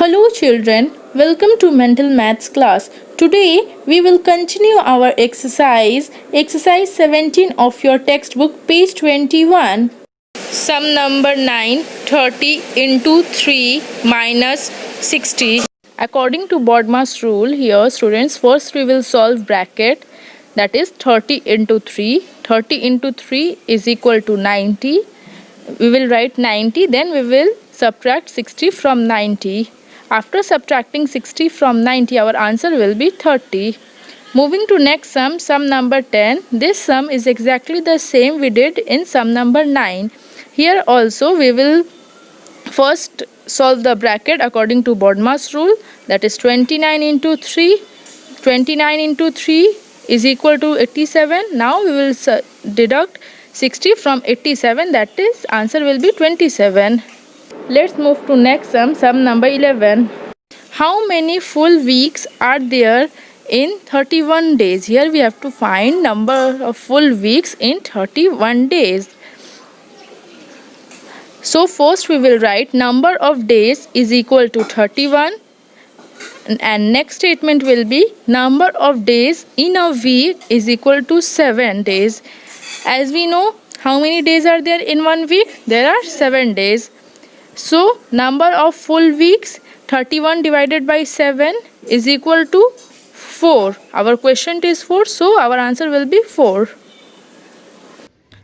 Hello children, welcome to Mental Maths class. Today we will continue our exercise 17 of your textbook, page 21. Sum number 9, 30 into 3 minus 60. According to BODMAS rule, here students, first we will solve bracket, that is 30 into 3. 30 into 3 is equal to 90. We will write 90, then we will subtract 60 from 90. After subtracting 60 from 90, our answer will be 30. Moving to next sum, sum number 10. This sum is exactly the same we did in sum number 9. Here also we will first solve the bracket according to BODMAS rule, that is 29 into 3. 29 into 3 is equal to 87. Now we will deduct 60 from 87, that is answer will be 27. Let's move to next sum, sum number 11. How many full weeks are there in 31 days? Here we have to find number of full weeks in 31 days. So first we will write number of days is equal to 31, and next statement will be number of days in a week is equal to 7 days. As we know, how many days are there in 1 week? There are 7 days. So number of full weeks, 31 divided by 7 is equal to 4. Our quotient is 4, so our answer will be 4.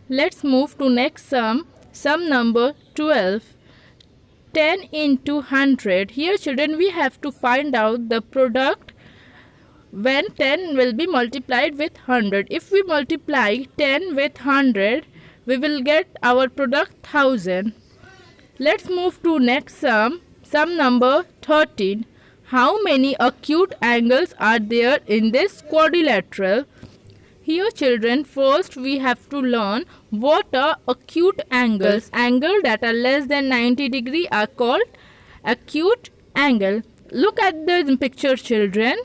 Let's move to next sum, sum number 12. 10 into 100. Here children, we have to find out the product when 10 will be multiplied with 100. If we multiply 10 with 100, we will get our product 1000. Let's move to next sum, sum number 13. How many acute angles are there in this quadrilateral? Here children, first we have to learn what are acute angles. Angles that are less than 90 degree are called acute angle. Look at the picture children.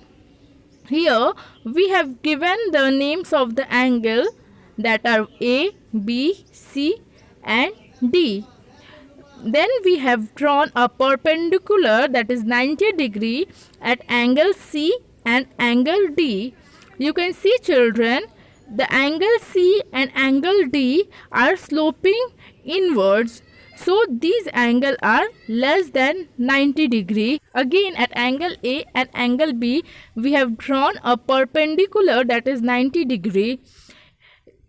Here we have given the names of the angle that are A, B, C and D. Then we have drawn a perpendicular that is 90 degree at angle C and angle D. You can see children, the angle C and angle D are sloping inwards. So these angles are less than 90 degree. Again at angle A and angle B, we have drawn a perpendicular that is 90 degree.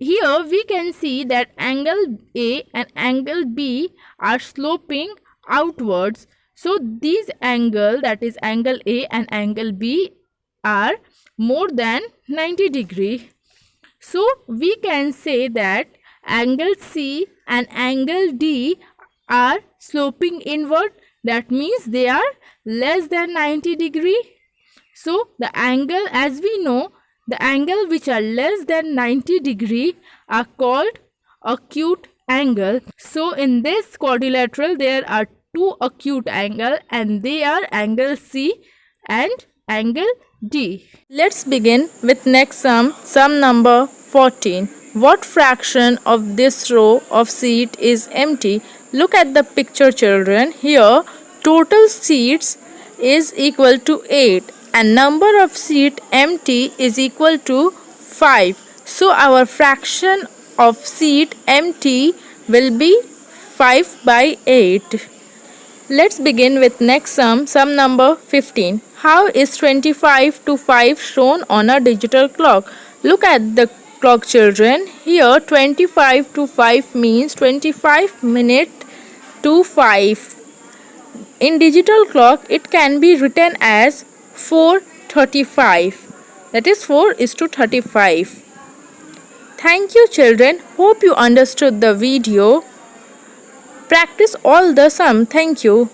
Here we can see that angle A and angle B are sloping outwards. So these angles, that is angle A and angle B, are more than 90 degree. So we can say that angle C and angle D are sloping inward. That means they are less than 90 degree. So the angle, as we know, the angle which are less than 90 degree are called acute angle. So in this quadrilateral there are two acute angle, and they are angle C and angle D. Let's begin with next sum, sum number 14. What fraction of this row of seat is empty? Look at the picture children. Here total seats is equal to 8 and number of seat empty is equal to 5. So our fraction of seat empty will be 5 by 8. Let's begin with next sum, sum number 15. How is 25 to 5 shown on a digital clock? Look at the clock children. Here 25 to 5 means 25 minutes to 5. In digital clock it can be written as 4:35. That is 4:35. Thank you children. Hope you understood the video. Practice all the sum. Thank you.